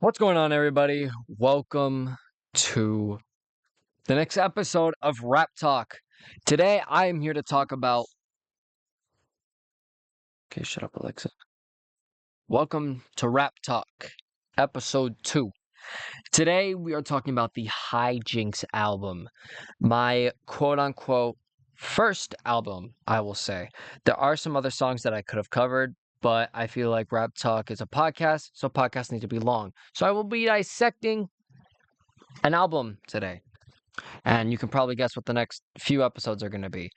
What's going on, everybody? Welcome to the next episode of Rap Talk. Today, I am here to talk about. Okay, shut up, Alexa. Welcome to Rap Talk, episode 2. Today, we are talking about the High Jinx album, my quote unquote first album, I will say. There are some other songs that I could have covered, but I feel like Rap Talk is a podcast, so podcasts need to be long. So I will be dissecting an album today. And you can probably guess what the next few episodes are going to be.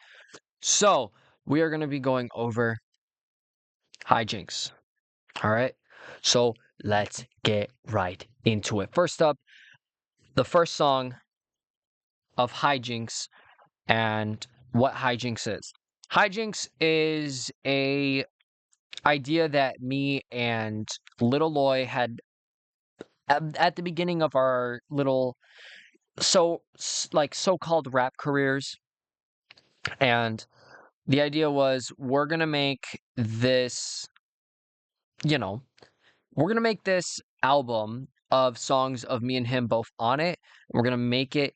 So, we are going to be going over High Jinx. All right. So, let's get right into it. First up, the first song of High Jinx and what High Jinx is. High Jinx is a idea that me and Lil Loye had at the beginning of our little so-called rap careers. And the idea was we're going to make this, you know, we're going to make this album of songs of me and him both on it. We're going to make it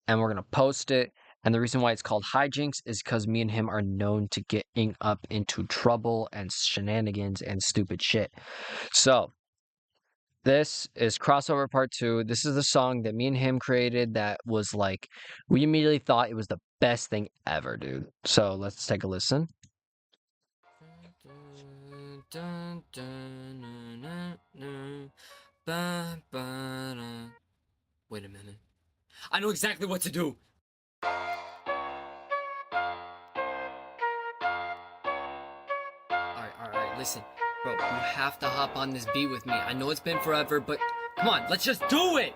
and we're going to post it. And the reason why it's called High Jinx is because me and him are known to getting up into trouble and shenanigans and stupid shit. So, this is crossover part 2. This is the song that me and him created that was like, we immediately thought it was the best thing ever, dude. So, let's take a listen. Wait a minute. I know exactly what to do. Alright, listen. Bro, you have to hop on this beat with me. I know it's been forever, but come on, let's just do it!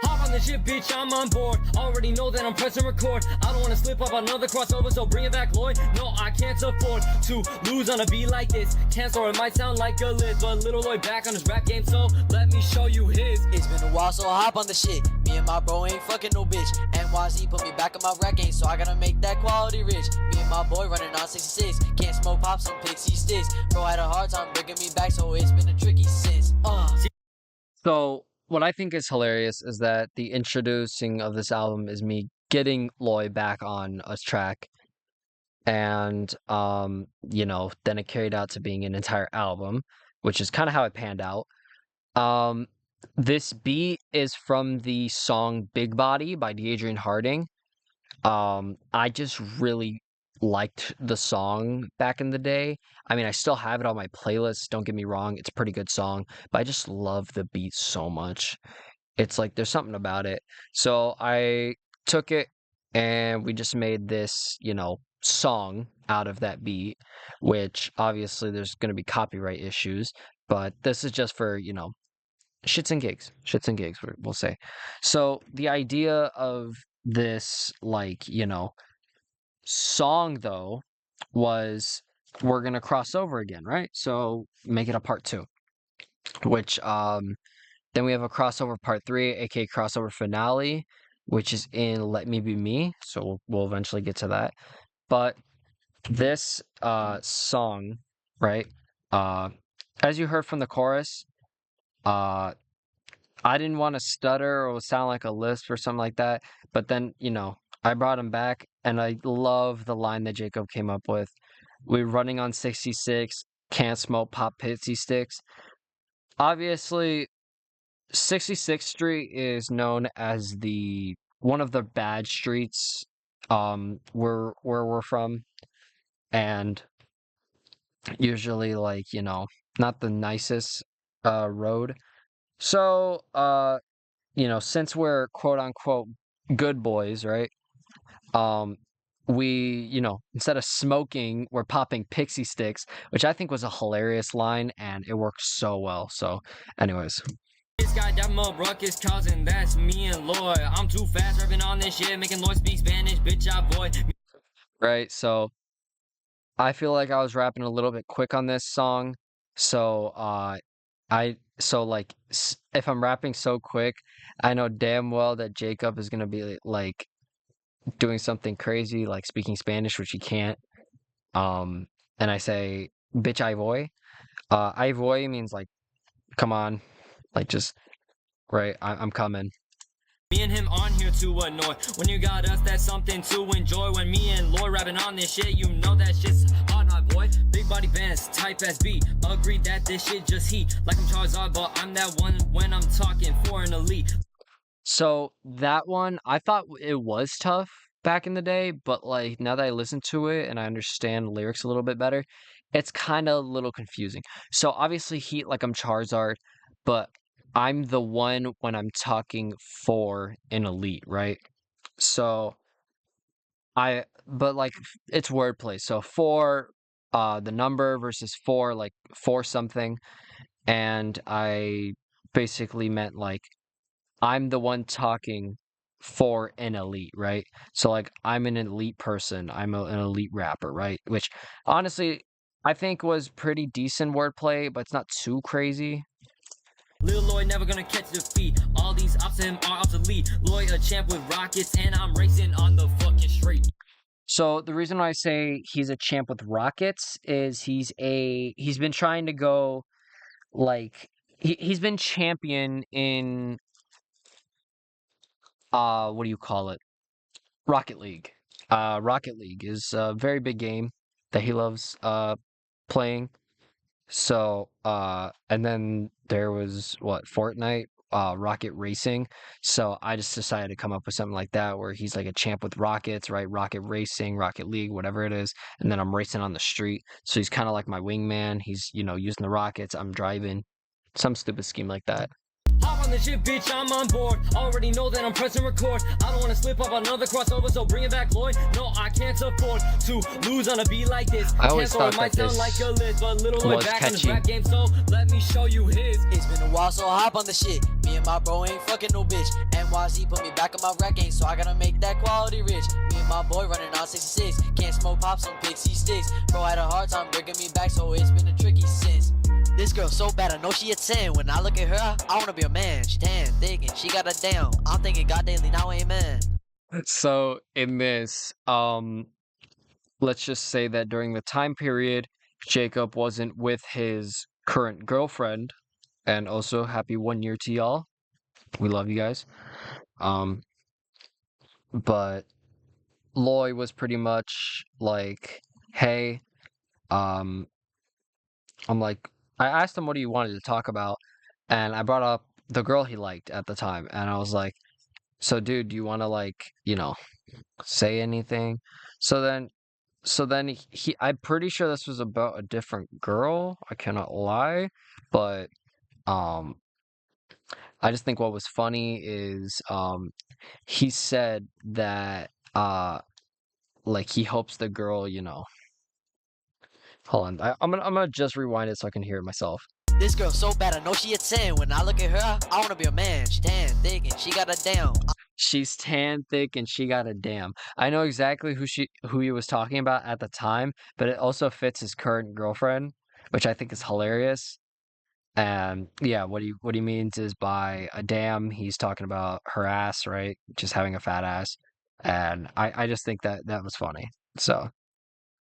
Hop on the shit, bitch, I'm on board. Already know that I'm pressing record. I don't wanna slip up another crossover, so bring it back, Loye. No, I can't afford to lose on a beat like this. Cancel, it might sound like a list, but Lil Loye back on his rap game, so let me show you his. It's been a while, so I hop on the shit. Me and my bro ain't fucking no bitch. NYZ put me back on my rap game, so I gotta make that quality rich. Me and my boy running on 66. Can't smoke pops and pixie sticks. Bro had a hard time bringing me back, so it's been a tricky since. So, what I think is hilarious is that the introducing of this album is me getting Loye back on a track, and then it carried out to being an entire album, which is kind of how it panned out. This beat is from the song Big Body by Adrian Harding. I just really liked the song back in the day. I mean, I still have it on my playlist, don't get me wrong, it's a pretty good song, but I just love the beat so much. It's like there's something about it. So I took it and we just made this, song out of that beat, which obviously there's going to be copyright issues, but this is just for, shits and gigs. Shits and gigs, we'll say. So the idea of this, song though was we're gonna cross over again, right? So make it a part 2, which then we have a crossover part 3, aka crossover finale, which is in Let Me Be Me. So we'll eventually get to that. But this song, right? As you heard from the chorus, I didn't want to stutter or sound like a lisp or something like that. But then, I brought him back, and I love the line that Jacob came up with. We're running on 66, can't smoke pop pitsy sticks. Obviously, 66th Street is known as one of the bad streets where we're from, and usually not the nicest road. So since we're quote unquote good boys, right? We, instead of smoking, we're popping pixie sticks, which I think was a hilarious line, and it worked so well. So, anyways. This guy that my ruckus causing, that's me and Loye. I'm too fast rapping on this shit, making Loye speak Spanish, bitch, I boy. Right, so I feel like I was rapping a little bit quick on this song. So, if I'm rapping so quick, I know damn well that Jacob is gonna be like doing something crazy, like speaking Spanish, which he can't. And I say, bitch, I voy. I voy means like come on, like just right. I'm coming. Me and him on here to annoy. When you got us, that's something to enjoy. When me and Loye rapping on this shit, you know that shit's hot, my boy. Big body bands, type as beat. Agreed that this shit just heat. Like I'm Charizard, but I'm that one when I'm talking for an elite. So that one, I thought it was tough back in the day, but like now that I listen to it and I understand the lyrics a little bit better, it's kind of a little confusing. So obviously Heat like I'm Charizard, but I'm the one when I'm talking for an elite, right? So but like it's wordplay. So for the number versus for like for something, and I basically meant like I'm the one talking for an elite, right? So like I'm an elite person, an elite rapper, right? Which honestly I think was pretty decent wordplay, but it's not too crazy. Lil Loye never gonna catch defeat. All these ops to him are obsolete. Loye a champ with rockets, and I'm racing on the fucking street. So the reason why I say he's a champ with rockets is he's been trying to go like he's been champion in what do you call it? Rocket League. Rocket League is a very big game that he loves playing. So, and then there was what, Fortnite, Rocket Racing. So I just decided to come up with something like that where he's like a champ with rockets, right? Rocket Racing, Rocket League, whatever it is. And then I'm racing on the street. So he's kind of like my wingman. He's, using the rockets. I'm driving. Some stupid scheme like that. Hop on the shit, bitch, I'm on board. Already know that I'm pressing record. I don't wanna slip up another crossover, so bring it back, Loye. No, I can't afford to lose on a beat like this. I always Cancel, thought it might that sound like this a list, but Lil Loye was back in catchy. the rap game, so let me show you his. It's been a while, so I hop on the shit. Me and my bro ain't fucking no bitch. NYZ put me back on my rap game, so I gotta make that quality rich. Me and my boy running on 66. Can't smoke pops on pixie sticks. Bro had a hard time bringing me back, so it's been a tricky since. This girl so bad, I know she a 10. When I look at her, I wanna be a man. She tan, thick, and she got a down. I'm thinking God daily, now amen. So in this, let's just say that during the time period, Jacob wasn't with his current girlfriend, and also happy 1 year to y'all. We love you guys. But Loye was pretty much like, hey, I'm like, I asked him what he wanted to talk about, and I brought up the girl he liked at the time, and I was like, so dude, do you want to like, say anything? So then I'm pretty sure this was about a different girl. I cannot lie, but um I just think what was funny is he said that like he hopes the girl, hold on. I'm gonna just rewind it so I can hear it myself. This girl so bad, I know she a 10. When I look at her, I wanna be a man. She tan, thick, and she got a down. She's tan, thick, and she got a damn. I know exactly who he was talking about at the time, but it also fits his current girlfriend, which I think is hilarious. And yeah, what he means is by a damn, he's talking about her ass, right? Just having a fat ass. And I just think that was funny. So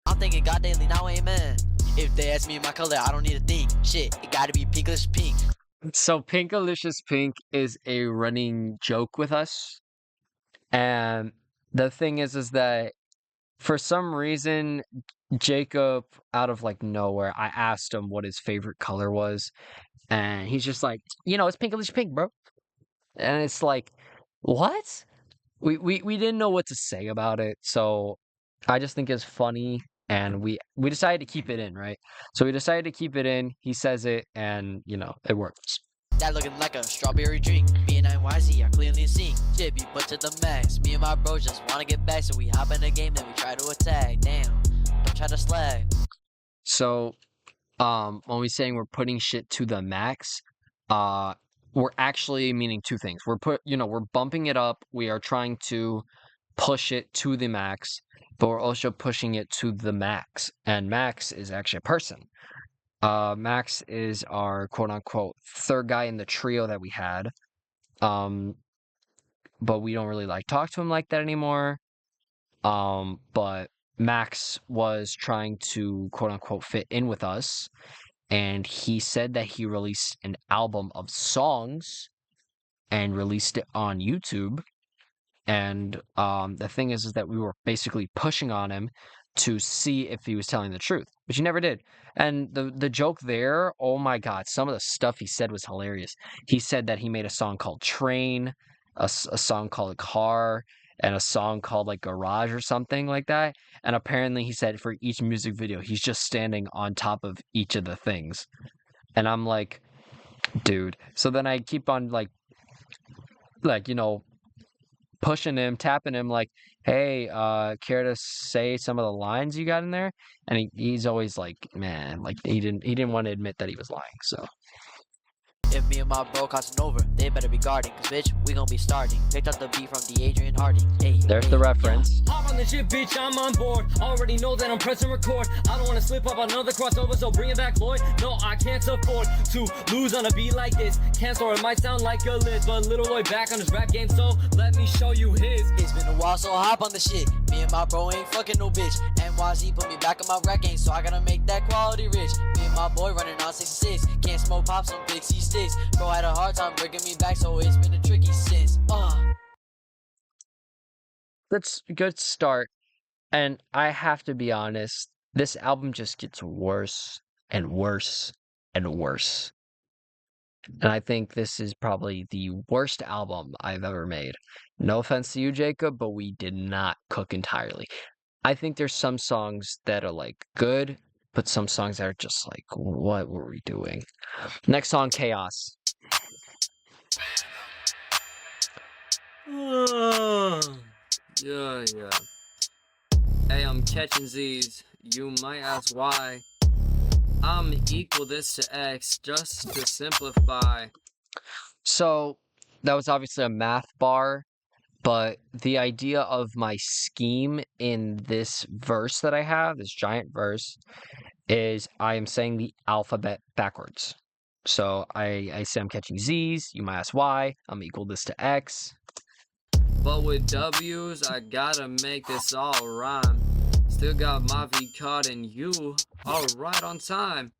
I'm thinking God daily, now amen. If they ask me my color, I don't need to think. Shit, it gotta be pinkish pink. Pinkalicious Pink is a running joke with us. And the thing is that for some reason, Jacob, out of like nowhere, I asked him what his favorite color was, and he's just like, it's Pinkalicious Pink, bro. And it's like, what? We didn't know what to say about it, so I just think it's funny, and we decided to keep it in, right? So we decided to keep it in. He says it, and it works. That looking like a strawberry drink. Me and NYZ are clearly seen. Shit be put to the max. Me and my bro just wanna get back, so we hop in the game, then we try to attack. Damn, don't try to slag. So, when we saying we're putting shit to the max, we're actually meaning two things. We're bumping it up. We are trying to push it to the max, but we're also pushing it to the max. And Max is actually a person. Max is our quote unquote third guy in the trio that we had. But we don't really like talk to him like that anymore. But Max was trying to quote unquote fit in with us. and he said that he released an album of songs and released it on YouTube. And the thing is that we were basically pushing on him to see if he was telling the truth, but he never did. And the joke there, oh my God, some of the stuff he said was hilarious. He said that he made a song called Train, a song called Car, and a song called like Garage or something like that. And apparently he said for each music video, he's just standing on top of each of the things. And I'm like, dude. So then I keep on like, pushing him, tapping him like, hey, care to say some of the lines you got in there? And he's always like, man, like he didn't want to admit that he was lying. So If me and my bro crossing over, they better be guarding, cause bitch, we gon' be starting. Picked up the beat from the Adrian Harding. Hey, there's the reference. Hop on the shit, bitch, I'm on board. Already know that I'm pressing record. I don't wanna slip up another crossover, so bring it back, Loye. No, I can't afford to lose on a beat like this. Cancel, it might sound like a list, but Lil Loye back on his rap game, so let me show you his. It's been a while, so hop on the shit. Me and my bro ain't fucking no bitch. NYZ put me back on my rap game, so I gotta make that quality rich. Me and my boy running on 66. Can't smoke pops on Pixie sticks. Bro had a hard time bringing me back, so it's been a tricky since. That's a good start. And I have to be honest, this album just gets worse and worse and worse. And I think this is probably the worst album I've ever made. No offense to you, Jacob, but we did not cook entirely. I think there's some songs that are like good, but some songs that are just like, what were we doing? Next song, Chaos. Yeah. Hey, I'm catching Z's. You might ask why. I'm equal this to X just to simplify. So that was obviously a math bar, but the idea of my scheme in this verse that I have, this giant verse, is I am saying the alphabet backwards. So I say I'm catching Z's, you might ask why, I'm equal this to X. But with W's, I gotta make this all rhyme. Still got my V card and you are right on time.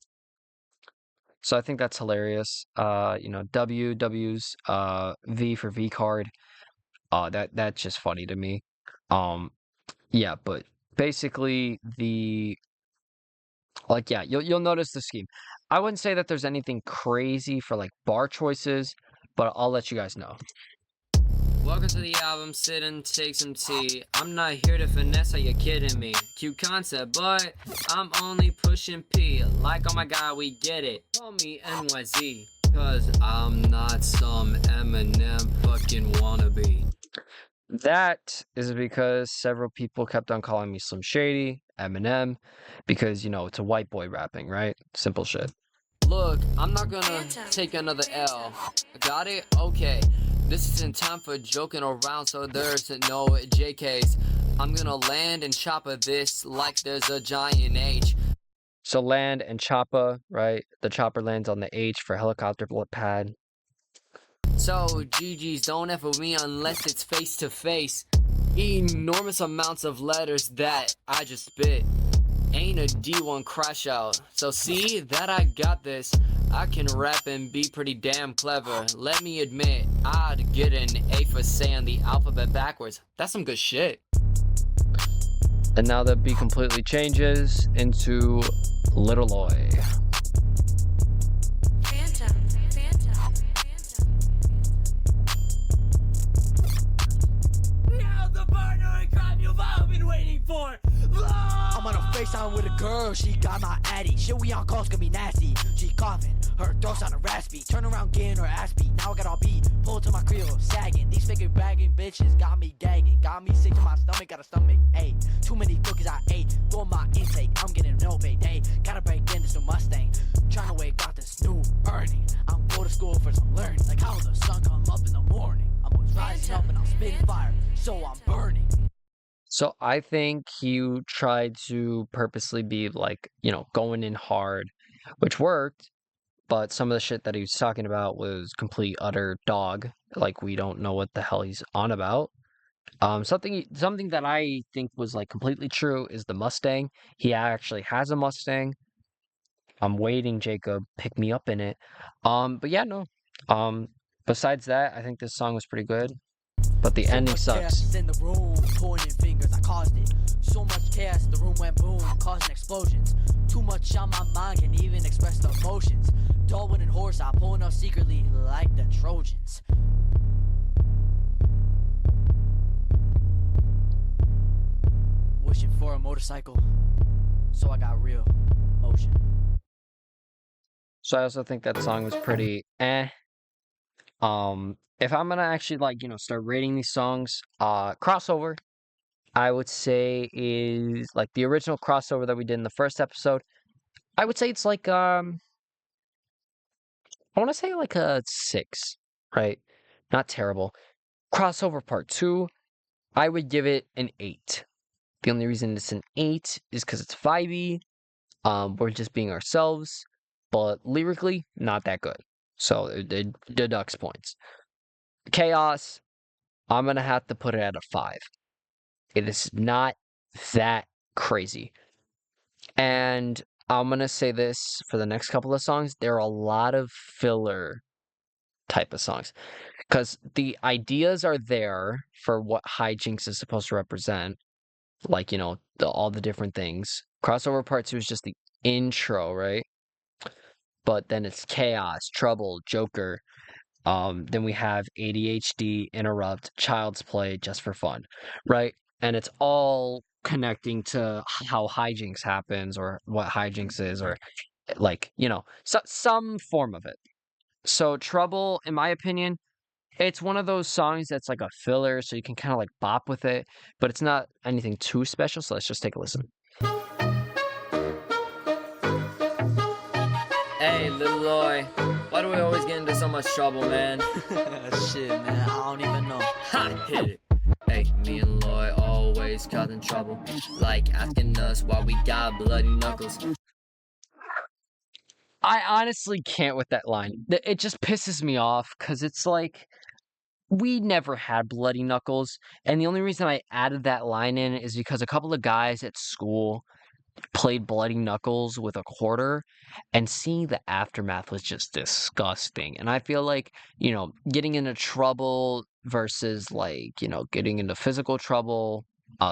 So I think that's hilarious. W's, V for V card. That's just funny to me. Yeah, but basically you'll notice the scheme. I wouldn't say that there's anything crazy for like bar choices, but I'll let you guys know. Welcome to the album, sit and take some tea. I'm not here to finesse, are you kidding me? Cute concept, but I'm only pushing P. Like, oh my god, we get it. Call me NYZ, cause I'm not some Eminem fucking wannabe. That is because several people kept on calling me Slim Shady, Eminem, because, it's a white boy rapping, right? Simple shit. Look, I'm not gonna take another L. Got it? Okay. This isn't time for joking around, so there's no JKs. I'm gonna land and chopper this like there's a giant H. So land and chopper, right? The chopper lands on the H for helicopter pad. So GG's, don't F with me unless it's face to face. Enormous amounts of letters that I just spit. Ain't a D1 crash out. So see that I got this. I can rap and be pretty damn clever. Let me admit, I'd get an A for saying the alphabet backwards. That's some good shit. And now the beat completely changes into Lil Loye. Now the partner in crime you've all been waiting for. I'm on a FaceTime with a girl, she got my addy. Shit, we on calls gonna be nasty. She coughing, her throat sounding raspy. Turn around, getting her ass beat. Now I got all beat, pulled to my creel, sagging. These fake bagging bitches got me gagging. Got me sick to my stomach, got a stomach ache. Too many cookies I ate, for my intake. I'm getting no payday. Gotta break in this new Mustang. Trying to wake out this new earning. I'm go to school for some learning. Like how the sun come up in the morning. I'm always rising up and I'm spitting fire, so I'm burning. So I think he tried to purposely be like, going in hard, which worked, but some of the shit that he was talking about was complete utter dog. Like we don't know what the hell he's on about. Something that I think was like completely true is the Mustang. He actually has a Mustang. I'm waiting, Jacob. Pick me up in it. But yeah, no. Um, besides that, I think this song was pretty good. But the So ending much chaos sucks. in the room, pointing fingers, I caused it. So much chaos, the room went boom, causing explosions. Too much on my mind, can even express the emotions. Darwin and horse, I pulling up secretly like the Trojans. Wishing for a motorcycle, so I got real motion. So I also think that song was pretty eh. If I'm gonna actually like, start rating these songs, crossover, I would say is like the original crossover that we did in the first episode. I would say it's like I want to say like a 6, right? Not terrible. Crossover part 2, I would give it an 8. The only reason it's an 8 is because it's vibey. We're just being ourselves, but lyrically, not that good. So it deducts points. Chaos, I'm gonna have to put it at a 5. It is not that crazy. And I'm gonna say this for the next couple of songs, there are a lot of filler type of songs. Because the ideas are there for what High Jinx is supposed to represent, like, all the different things. Crossover Part 2 is just the intro, right? But then it's Chaos, Trouble, Joker. Then we have ADHD, Interrupt, Child's Play, Just for Fun, right? And it's all connecting to how hijinks happens or what hijinks is or like, some form of it. So Trouble, in my opinion, it's one of those songs that's like a filler, so you can kind of like bop with it, but it's not anything too special. So let's just take a listen. Hey, Lil Loye, why do we always get into so much trouble, man? Shit, man, I don't even know. Ha! Hit it. Hey, me and Loye always causing trouble, like asking us why we got bloody knuckles. I honestly can't with that line. It just pisses me off because it's like we never had bloody knuckles, and the only reason I added that line in is because a couple of guys at school played bloody knuckles with a quarter, and seeing the aftermath was just disgusting. And I feel like, getting into trouble versus like, getting into physical trouble,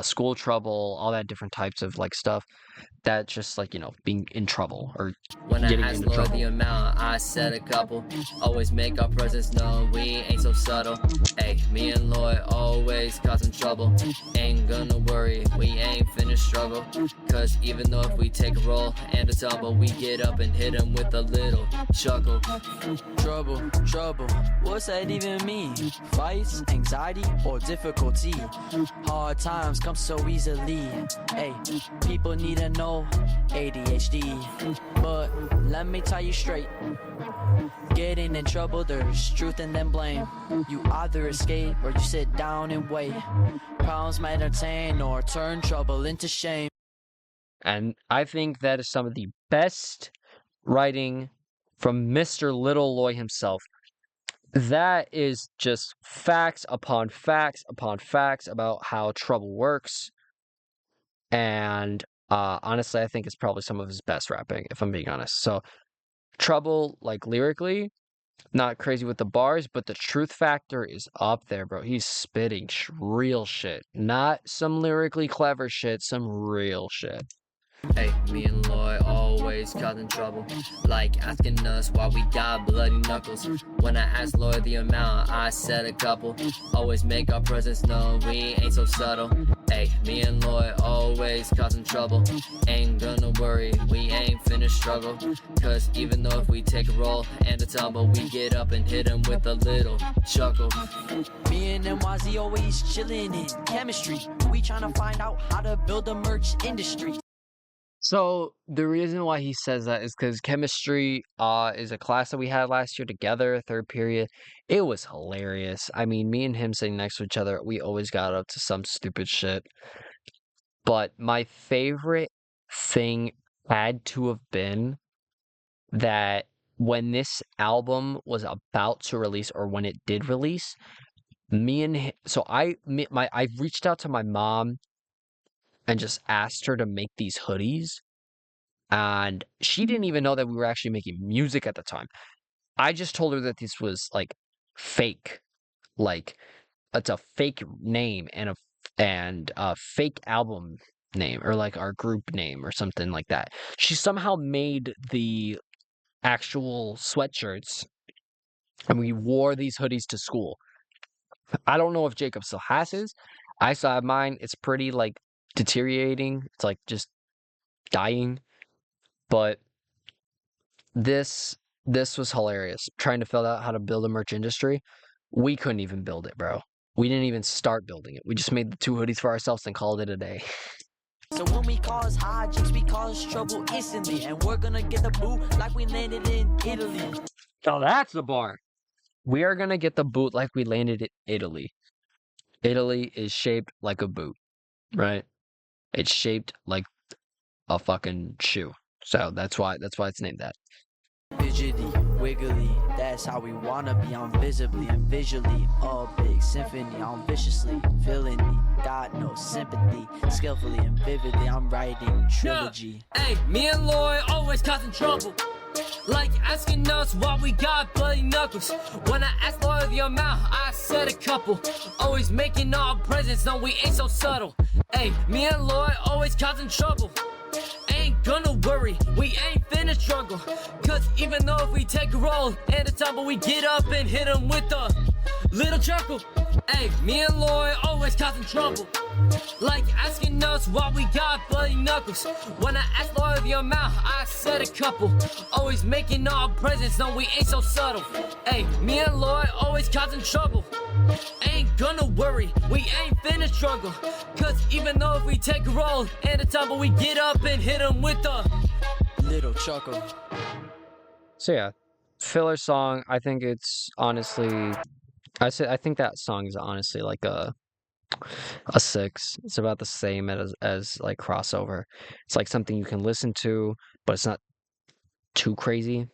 school trouble, all that different types of like stuff, that just like, being in trouble or When I getting ask into Loye trouble. the amount, I said a couple. Always make our presence known, we ain't so subtle. Hey, me and Loye always causing trouble. Ain't gonna worry, we ain't finished struggle. Cause even though if we take a roll and a tumble, we get up and hit 'em with a little chuckle. Trouble, trouble, what's that even mean? Fights, anxiety, or difficulty? Hard times come so easily. Hey, people need to know ADHD. But let me tell you straight, getting in trouble, there's truth and then blame. You either escape or you sit down and wait. Problems might entertain or turn trouble into shame. And I think that is some of the best writing from Mr. Little Loye himself. That is just facts upon facts upon facts about how trouble works. And honestly, I think it's probably some of his best rapping, if I'm being honest. So Trouble, like lyrically, not crazy with the bars, but the truth factor is up there, bro. He's spitting real shit. Not some lyrically clever shit, some real shit. Hey, me and Loye always causing trouble, like asking us why we got bloody knuckles. When I asked Loye the amount, I said a couple. Always make our presence known, we ain't so subtle. Hey, me and Loye always causing trouble. Ain't gonna worry, we ain't finished struggle. Cause even though if we take a roll and a tumble, we get up and hit 'em with a little chuckle. Me and NYZ always chillin' in chemistry. We tryna find out how to build a merch industry. So the reason why he says that is because chemistry is a class that we had last year together, third period. It was hilarious. I mean, me and him sitting next to each other, we always got up to some stupid shit. But my favorite thing had to have been that when this album was about to release, or when it did release, I reached out to my mom and just asked her to make these hoodies. and she didn't even know that we were actually making music at the time. I just told her that this was like fake, like it's a fake name and a fake album name or like our group name or something like that. She somehow made the actual sweatshirts and we wore these hoodies to school. I don't know if Jacob still has his. I still have mine. It's pretty like deteriorating. It's like just dying. But this this was hilarious. Trying to figure out how to build a merch industry. We couldn't even build it, bro. We didn't even start building it. We just made the 2 hoodies for ourselves and called it a day. So when we cause High Jinx, we cause trouble instantly. And we're gonna get the boot like we landed in Italy. Oh, that's the bar. We are gonna get the boot like we landed in Italy. Italy is shaped like a boot, right? It's shaped like a fucking shoe. So that's why it's named that. Fidgety, wiggly, that's how we wanna be. I'm visibly and visually a big symphony. I'm viciously feeling me, got no sympathy. Skillfully and vividly, I'm writing trilogy. Hey, me and Loye always causing trouble. Like asking us why we got bloody knuckles. When I asked Loye the amount, I said a couple. Always making all presents, no, we ain't so subtle. Hey, me and Loye always causing trouble. Ain't gonna worry, we ain't finna struggle. Cause even though if we take a roll and a tumble, we get up and hit them with a little chuckle. Hey, me and Loye always causing trouble. Like asking us why we got bloody knuckles. When I asked Loye the amount, I said a couple. Always making all presents, no, we ain't so subtle. Hey, me and Loye always causing trouble. Ain't gonna worry, we ain't finna struggle. Cause even though if we take a roll and a tumble, we get up and hit them with a Little chuckle. So yeah, filler song. I think it's honestly, I think that song is honestly like a 6. It's about the same as like crossover. It's like something you can listen to, but it's not too crazy,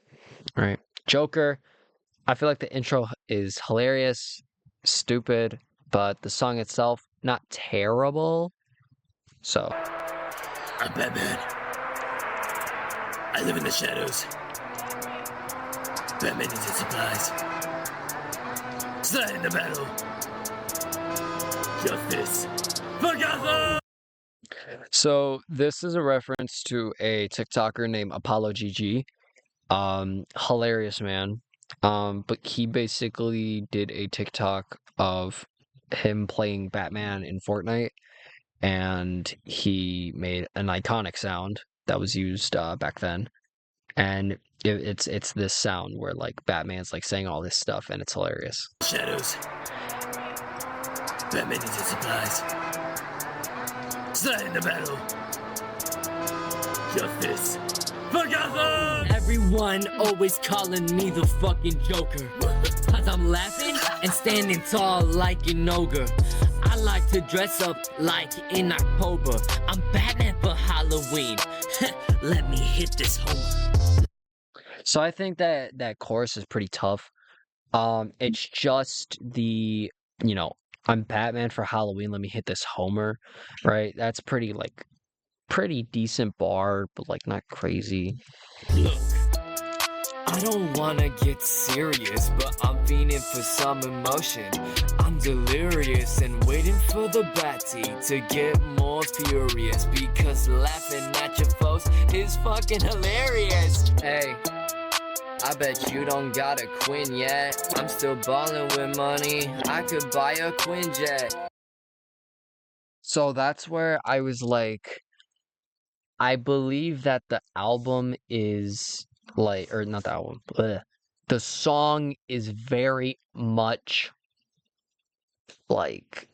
right? Joker. I feel like the intro is hilarious, stupid, but the song itself not terrible. So I'm Batman. I live in the shadows. Batman needs his supplies. Slide in the battle. Justice for Gotham! So this is a reference to a TikToker named Apollo GG. Hilarious man. But he basically did a TikTok of him playing Batman in Fortnite, and he made an iconic sound that was used back then. And it's this sound where like Batman's like saying all this stuff, and it's hilarious. Shadows. Batman needs his supplies. Slide in the battle. Justice for Gotham! Everyone always calling me the fucking Joker. Cause I'm laughing and standing tall like an ogre. I like to dress up like in October. I'm Batman for Halloween. Let me hit this home. So I think that chorus is pretty tough. It's just the, I'm Batman for Halloween, let me hit this Homer, right? That's pretty decent bar, but like not crazy. Look, I don't wanna get serious, but I'm feeling for some emotion. I'm delirious and waiting for the Batty to get more furious, because laughing at your foes is fucking hilarious. Hey, I bet you don't got a Quinn yet. I'm still ballin' with money. I could buy a Quinjet. So that's where I was like, I believe that the album is like, or not the album, the song is very much like,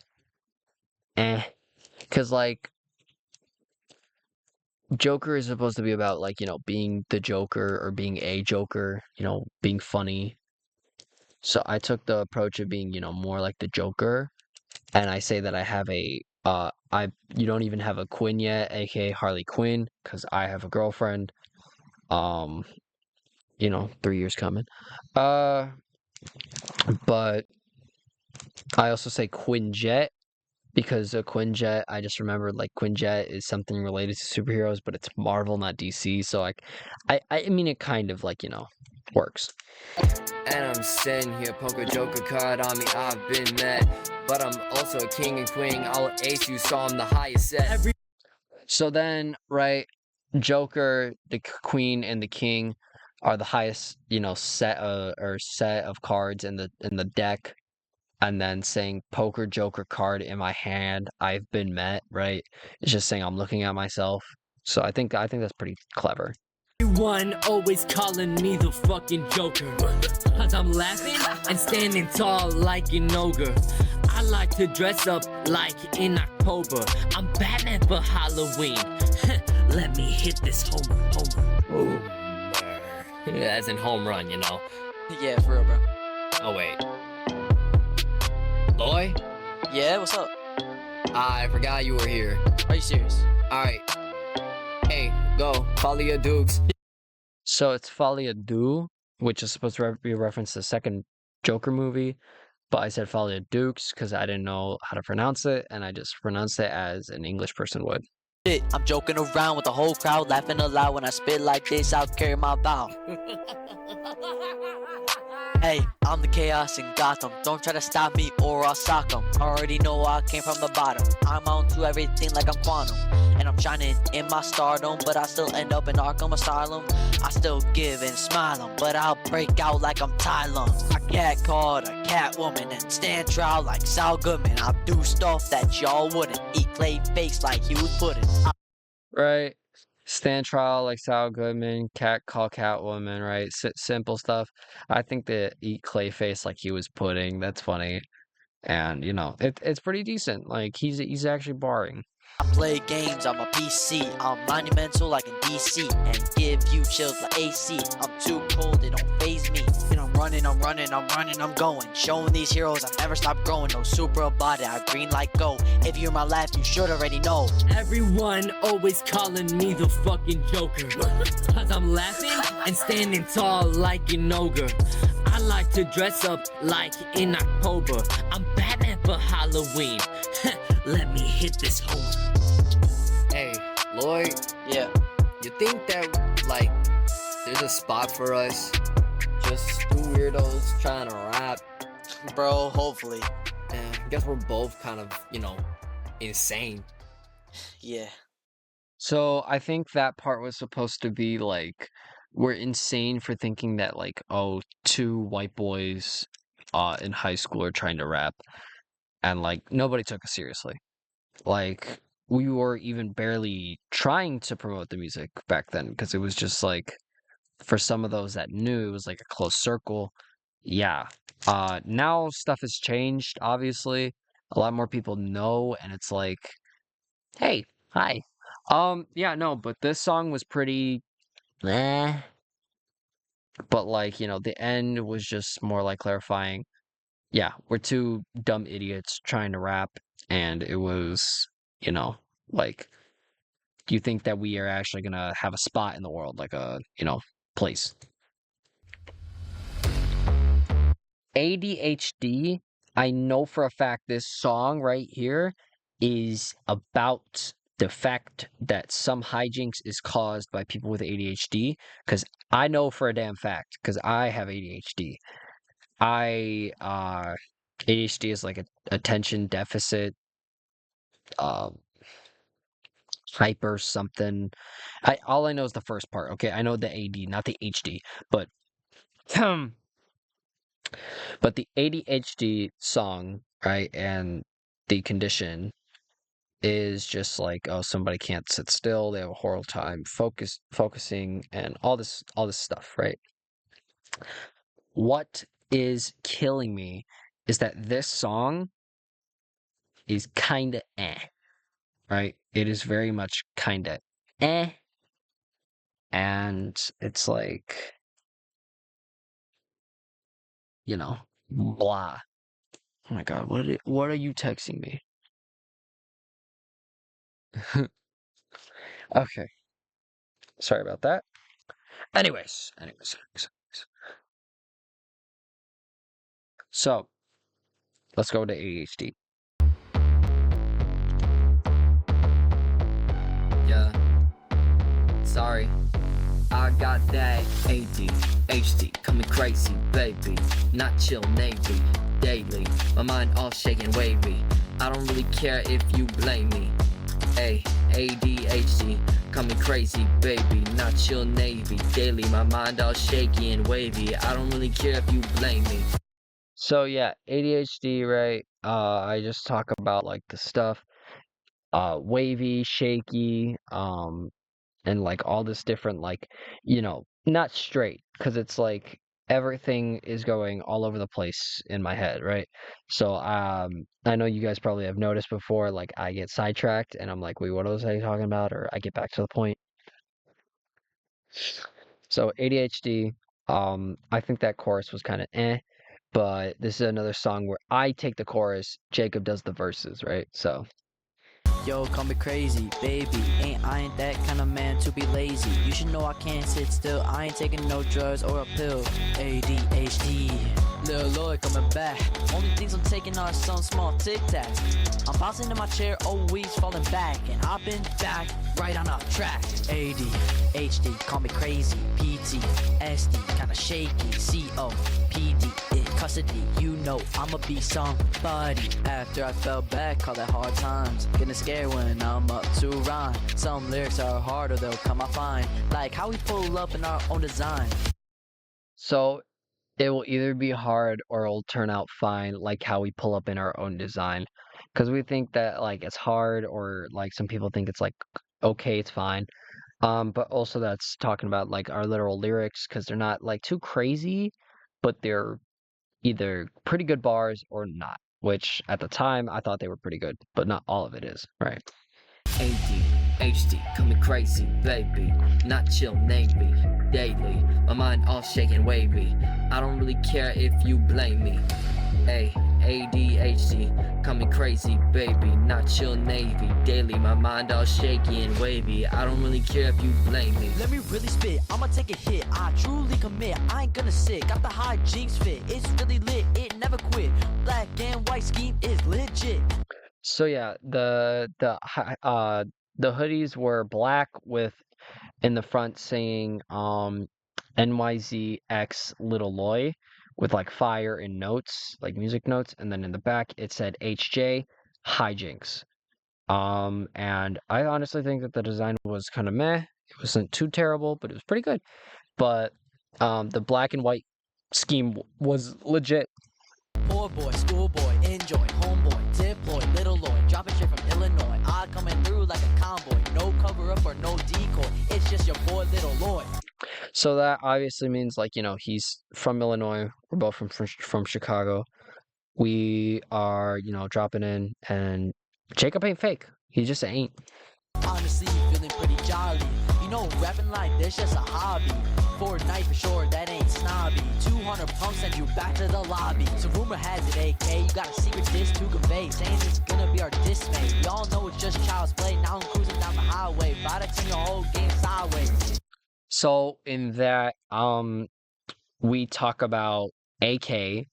because like Joker is supposed to be about like, being the Joker or being a Joker, being funny. So I took the approach of being, more like the Joker, and I say that I have you don't even have a Quinn yet, aka Harley Quinn, because I have a girlfriend. 3 years coming. But I also say Quinjet because Quinjet, I just remembered like Quinjet is something related to superheroes, but it's Marvel, not DC. So like, I mean, it kind of like works. And I'm sitting here, poker joker card on me, I've been met. But I'm also a king and queen, I'll ace you, so I'm the highest set. So then, right, Joker, the Queen, and the King are the highest, set set of cards in the deck, and then saying poker Joker card in my hand, I've been met, right? It's just saying I'm looking at myself. So I think that's pretty clever. Everyone always calling me the fucking Joker, cause I'm laughing and standing tall like an ogre. I like to dress up like in October. I'm Batman for Halloween. Let me hit this homer. As in home run, Yeah, for real, bro. Oh wait. Loye? Yeah, what's up? I forgot you were here. Are you serious? Alright. Hey, go. Follow your dukes. So it's Folie à Deux, which is supposed to be a reference to the second Joker movie, but I said Folie à Dukes because I didn't know how to pronounce it, and I just pronounced it as an English person would. Shit, I'm joking around with the whole crowd, laughing aloud when I spit like this. I'll carry my bow. Hey, I'm the chaos in Gotham. Don't try to stop me or I'll sock 'em. Already know I came from the bottom. I'm on to everything like I'm quantum. And I'm shining in my stardom, but I still end up in Arkham Asylum. I still give and smile 'em, but I'll break out like I'm Tylum. I cat called a cat woman and stand trial like Sal Goodman. I do stuff that y'all wouldn't. Eat clay face like he was pudding. Right? Stand trial like Sal Goodman, cat call Catwoman, right? Simple stuff. I think the eat Clayface like he was pudding. That's funny, and it's pretty decent. Like he's actually barring. I play games on my PC. I'm monumental like in DC and give you chills like AC. I'm too cold, it don't faze me. And I'm running, I'm going. Showing these heroes I never stop growing. No super about it, I green like go. If you're my life, you should already know. Everyone always calling me the fucking Joker, cause I'm laughing and standing tall like an ogre. I like to dress up like in October. I'm Batman for Halloween. Let me hit this home. Hey, Loye, Yeah. you think that, like, there's a spot for us? Just two weirdos trying to rap? Bro, hopefully. And I guess we're both kind of, insane. Yeah. So I think that part was supposed to be like we're insane for thinking that like two white boys in high school are trying to rap, and like nobody took us seriously. Like we were even barely trying to promote the music back then because it was just like for some of those that knew it was like a close circle. Yeah. Now stuff has changed, obviously. A lot more people know, and it's like, hey, hi. Yeah, no, but this song was pretty eh. But like, the end was just more like clarifying. Yeah, we're two dumb idiots trying to rap, and it was, like, do you think that we are actually gonna have a spot in the world, like a, place? ADHD, I know for a fact this song right here is about the fact that some hijinks is caused by people with ADHD, because I know for a damn fact, because I have ADHD. ADHD is like a attention deficit, uh, hyper something. All I know is the first part. Okay, I know the AD, not the HD, but but the ADHD song, right, and the condition is just like, oh, somebody can't sit still, they have a horrible time focusing, and all this stuff, right? What is killing me is that this song is kinda right? It is very much kinda eh, and it's like, blah. Oh my god, what are you texting me? Okay, sorry about that. Anyways. So, let's go to ADHD. sorry. I got that ADHD, coming crazy, baby. Not chill, navy, daily. My mind all shaking, wavy. I don't really care if you blame me. Hey, ADHD, coming crazy, baby. Not chill, navy, daily. My mind all shaky and wavy. I don't really care if you blame me. So yeah, ADHD, right? I just talk about like the stuff, wavy, shaky, and like all this different like, not straight, because it's like everything is going all over the place in my head, right? So I know you guys probably have noticed before, like I get sidetracked and I'm like, wait, what was I talking about? Or I get back to the point. So ADHD, I think that chorus was kind of but this is another song where I take the chorus, Jacob does the verses, right? So Yo, call me crazy, baby. I ain't that kind of man to be lazy. You should know I can't sit still. I ain't taking no drugs or a pill. ADHD. Lil Loye coming back. Only things I'm taking are some small tic tacs. I'm bouncing in my chair, always falling back. And I've been back right on a track. ADHD, call me crazy. PTSD, kinda shaky. COPD, in custody. You know I'ma be somebody. After I fell back, call that hard times. Getting scared when I'm up to rhyme. Some lyrics are harder, they'll come I find. Like how we pull up in our own design. so it will either be hard or it'll turn out fine, like how we pull up in our own design. Because we think that like it's hard, or like some people think it's like okay, it's fine. But also that's talking about like our literal lyrics, because they're not like too crazy, but they're either pretty good bars or not. Which at the time I thought they were pretty good, but not all of it is, right? ADHD, coming crazy, baby. Not chill, navy, daily. My mind all shaking, wavy. I don't really care if you blame me. Hey, ADHD, coming crazy, baby. Not chill, navy, daily. My mind all shaky and wavy. I don't really care if you blame me. Let me really spit, I'ma take a hit. I truly commit, I ain't gonna sit. Got the High Jinx fit, it's really lit, it never quit. Black and white scheme is legit. So yeah, the hoodies were black with in the front saying NYZX Lil Loye with like fire and notes, like music notes, and then in the back it said HJ High Jinx. And I honestly think that the design was kind of meh. It wasn't too terrible, but it was pretty good. But the black and white scheme was legit. Poor boy, schoolboy, enjoy, homeboy, deploy, Little Loye, dropping shit from Illinois. I coming through like a convoy, no cover up or no decoy. It's just your boy, Little Loye. So that obviously means like, he's from Illinois. We're both from Chicago. We are, dropping in, and Jacob ain't fake. He just ain't. Honestly, feeling pretty jolly. You know, rapping like this just a hobby. Fortnite for sure, that ain't snobby. 200 punks send you back to the lobby. So rumor has it, AK, you got a secret diss to convey. Saying it's gonna be our dismay. We all know it's just child's play. Now I'm cruising down the highway. About to turn your whole game sideways. So in that, we talk about AK,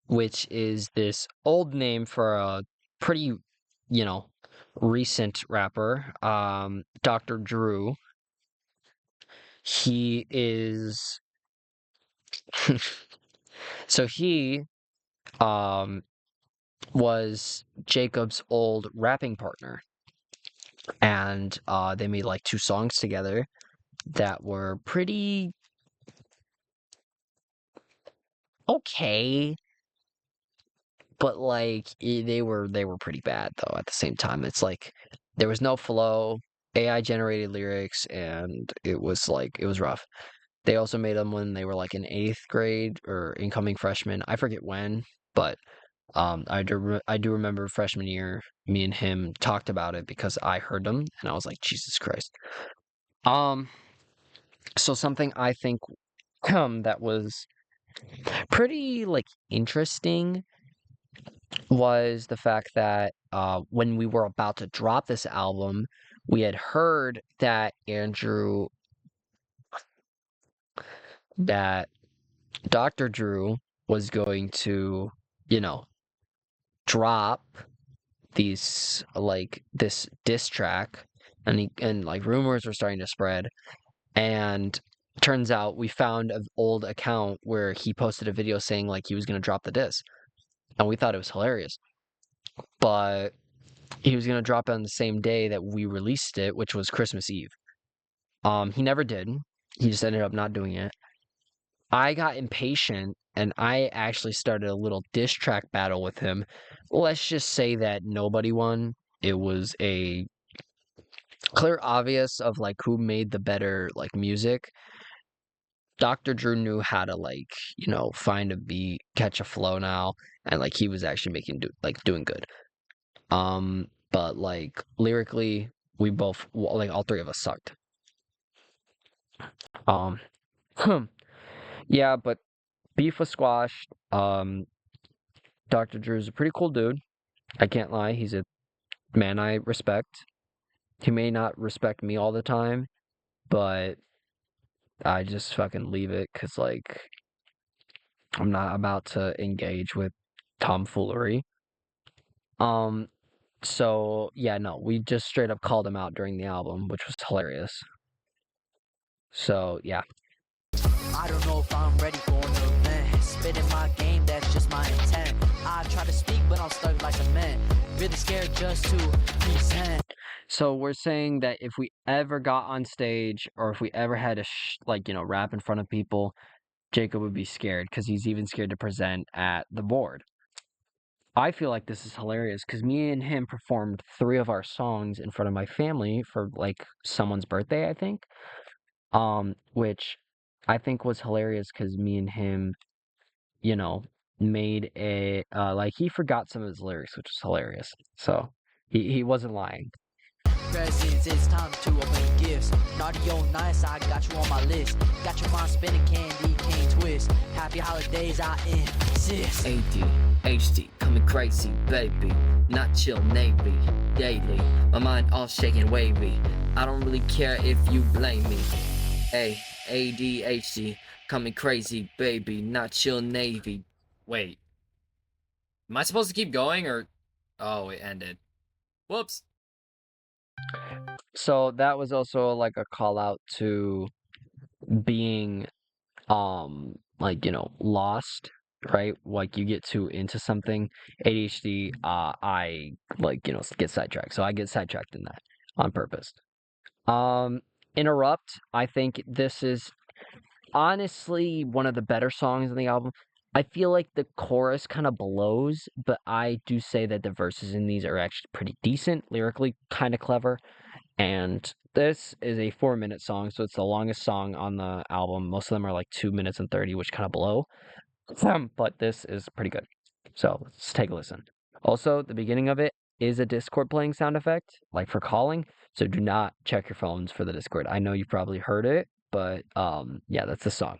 which is this old name for a pretty, recent rapper, Dr. Drew. He is so he was Jacob's old rapping partner, and they made like two songs together that were pretty okay, but like they were pretty bad though. At the same time, it's like there was no flow, AI generated lyrics, and it was rough. They also made them when they were like in 8th grade or incoming freshmen. I forget when, but I do remember freshman year, me and him talked about it because I heard them and I was like, Jesus Christ. So something I think that was pretty like interesting was the fact that when we were about to drop this album, we had heard that Dr. Drew was going to, drop this diss track and like rumors were starting to spread. And turns out we found an old account where he posted a video saying like he was gonna drop the disc, and we thought it was hilarious. But he was gonna drop it on the same day that we released it, which was Christmas Eve. He never did. He just ended up not doing it. I got impatient and I actually started a little diss track battle with him. Let's just say that nobody won. It was a clear obvious of like who made the better like music. Dr. Drew knew how to like, find a beat, catch a flow now, and like he was actually doing good. But like lyrically, we both like all three of us sucked. Yeah, but beef was squashed. Dr. Drew's a pretty cool dude. I can't lie. He's a man I respect. He may not respect me all the time, but I just fucking leave it because, like, I'm not about to engage with tomfoolery. So, yeah, no, we just straight up called him out during the album, which was hilarious. So, yeah. I don't know if I'm ready for an event. Spitting my game, that's just my intent. I try to speak, but I'm stuck like cement. Really scared just to present. So we're saying that if we ever got on stage or if we ever had to rap in front of people, Jacob would be scared because he's even scared to present at the board. I feel like this is hilarious because me and him performed 3 of our songs in front of my family for like someone's birthday, I think. Which I think was hilarious because me and him, made a he forgot some of his lyrics, which was hilarious. So he wasn't lying. Presents, it's time to open gifts. Naughty or nice, I got you on my list. Got your mind spinning, candy cane twist. Happy holidays, I insist. ADHD, coming crazy, baby. Not chill, Navy, daily. My mind all shaking, wavy. I don't really care if you blame me. Hey, ADHD, coming crazy, baby. Not chill, Navy. Wait. Am I supposed to keep going or? Oh, it ended. Whoops. So that was also like a call out to being lost, right? Like you get too into something. ADHD, I get sidetracked. So I get sidetracked in that on purpose. Interrupt, I think this is honestly one of the better songs on the album. I feel like the chorus kind of blows, but I do say that the verses in these are actually pretty decent, lyrically kind of clever. And this is a 4-minute song, so it's the longest song on the album. Most of them are like 2 minutes and 30, which kind of blow. But this is pretty good. So let's take a listen. Also, the beginning of it is a Discord playing sound effect, like for calling. So do not check your phones for the Discord. I know you've probably heard it, but yeah, that's the song.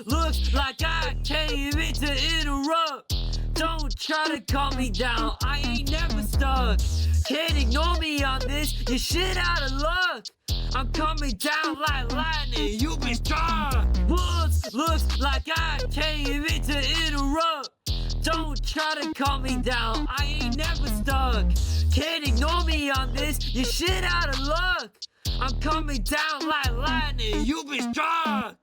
Looks like I came in to interrupt. Don't try to calm me down, I ain't never stuck. Can't ignore me on this, you shit out of luck. I'm coming down like lightning, you been strong. Looks like I came in to interrupt. Don't try to calm me down, I ain't never stuck. Can't ignore me on this, you shit out of luck. I'm coming down like lightning, you been struck.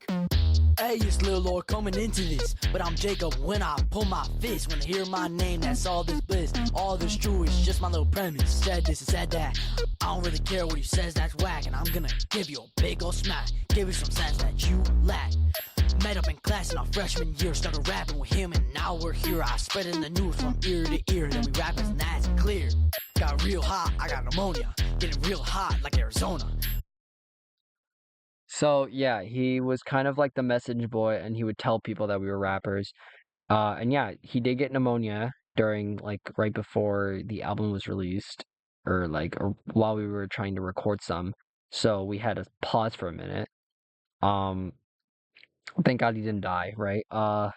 Hey, it's Lil Loye coming into this, but I'm Jacob when I pull my fist. When I hear my name, that's all this bliss. All this true is just my little premise. Said this and said that, I don't really care what he says, that's whack. And I'm gonna give you a big ol' smack, give you some sense that you lack. Met up in class in our freshman year, started rapping with him and now we're here. I spread in the news from ear to ear, then we rapping and that's clear. Got real hot, I got pneumonia, getting real hot like Arizona. So yeah, he was kind of like the message boy, and he would tell people that we were rappers. And yeah, he did get pneumonia during right before the album was released, or while we were trying to record some. So we had to pause for a minute. Thank God he didn't die, right? But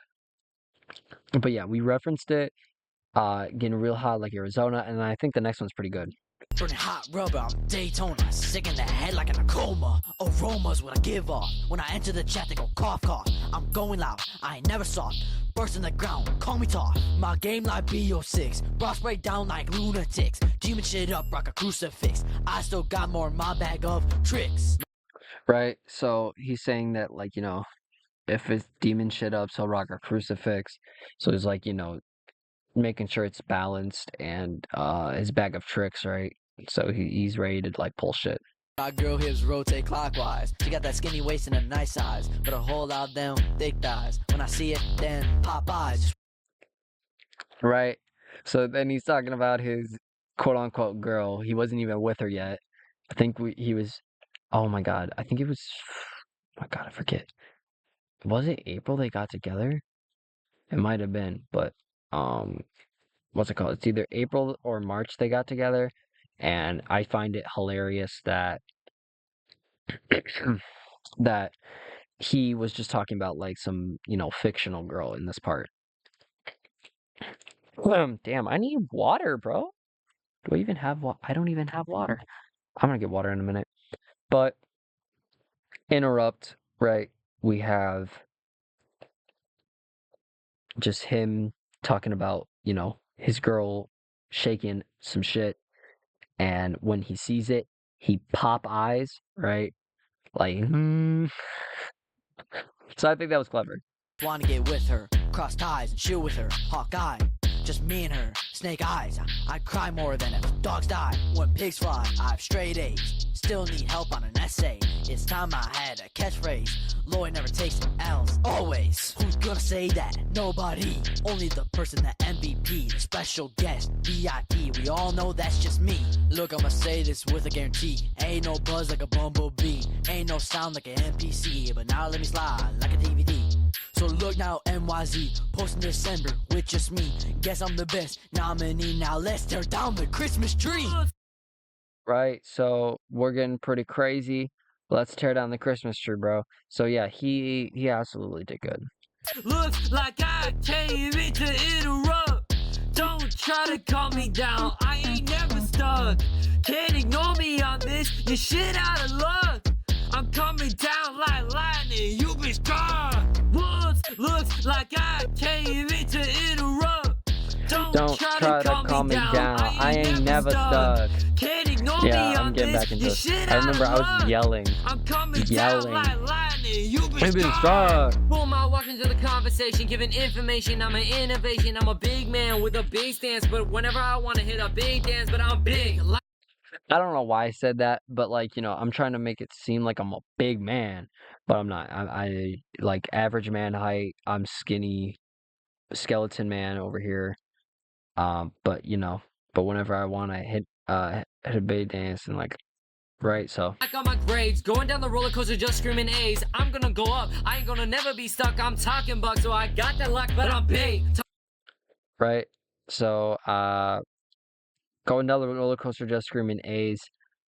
yeah, we referenced it. Getting real hot like Arizona, and I think the next one's pretty good. Burning hot rubber, I'm Daytona. Sick in the head like in a coma. Aromas what I give off. When I enter the chat, they go cough, cough. I'm going loud, I ain't never soft. burst in the ground, call me tough. My game like BO6, bros break down like lunatics. Demon shit up, rock a crucifix. I still got more in my bag of tricks. Right? So he's saying that, like, if it's demon shit up, he'll rock a crucifix. So he's like, making sure it's balanced and his bag of tricks, right? So he's ready to like pull shit. My girl hips rotate clockwise. She got that skinny waist and a nice size, but a whole lot of them thick thighs. When I see it, then pop eyes. Right? So then he's talking about his quote unquote girl. He wasn't even with her yet. I think he was, oh my God. I think it was, oh my God, I forget. Was it April they got together? It might have been, but what's it called? It's either April or March they got together, and I find it hilarious that that he was just talking about like some, fictional girl in this part. Damn, I need water, bro. Do I even have water? I don't even have water. I'm gonna get water in a minute. But interrupt, right? We have just him talking about, his girl shaking some shit, and when he sees it, he pop eyes, right? Like, So I think that was clever. Wanna get with her, cross ties and shoot with her, Hawkeye. Just me and her, snake eyes. I cry more than if dogs die. When pigs fly, I've straight A's. Still need help on an essay. It's time I had a catchphrase. Loye never takes L's, always. Who's gonna say that? Nobody. Only the person that MVP, the special guest, VIP. We all know that's just me. Look, I'ma say this with a guarantee. Ain't no buzz like a bumblebee. Ain't no sound like an NPC. But now let me slide like a DVD. So look now, NYZ, posting December with just me. Guess I'm the best nominee. Now let's tear down the Christmas tree. Right, so we're getting pretty crazy. Let's tear down the Christmas tree, bro. So yeah, he absolutely did good. Looks like I came in to interrupt. Don't try to calm me down, I ain't never stuck. Can't ignore me on this, you shit out of luck. I'm coming down like lightning, you be struck. Looks like I came in to interrupt. Don't try to calm me down, I ain't never stuck. Can't ignore Yeah, me I'm on getting this, back into you it. shit I out remember of I was luck. yelling. I'm coming Yelling. down like lightning, you be Maybe struck. struck. Boom, I walk into the conversation, giving information. I'm an innovation. I'm a big man with a big stance, but whenever I want to hit a big dance, but I'm big. I don't know why I said that, but like, I'm trying to make it seem like I'm a big man, but I'm not. I like average man height. I'm skinny, skeleton man over here. But but whenever I want to hit a big dance and like, right, so Back on my grades, going down the roller coaster, just screaming A's. I'm gonna go up. I ain't gonna never be stuck. I'm talking bucks, so I got that luck, but I'm big. right, so going down the roller coaster, just screaming A's,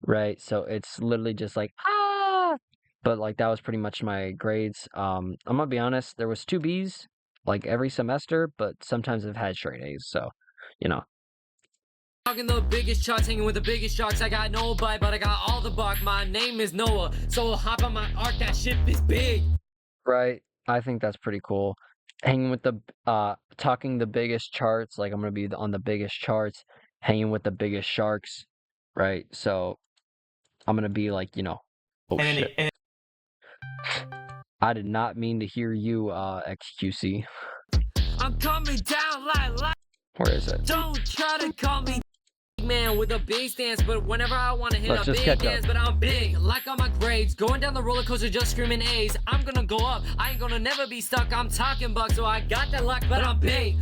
right? So it's literally just like ah, but like that was pretty much my grades. I'm gonna be honest, there was 2 B's like every semester, but sometimes I've had straight A's. So, you know, Talking the biggest charts, hanging with the biggest sharks. I got no bite, but I got all the bark. My name is Noah, so hop on my ark. That ship is big. right? I think that's pretty cool. Hanging with the talking the biggest charts, like I'm gonna be on the biggest charts, hanging with the biggest sharks, right? So I'm gonna be like, oh shit. I did not mean to hear you, XQC. I'm coming down like Where is it? Don't try to call me man with a big stance, but whenever I want to hit Let's a just big catch dance, up. but I'm big, like on my grades, going down the roller coaster, just screaming A's. I'm gonna go up, I ain't gonna never be stuck. I'm talking bucks, so I got that luck, but I'm big.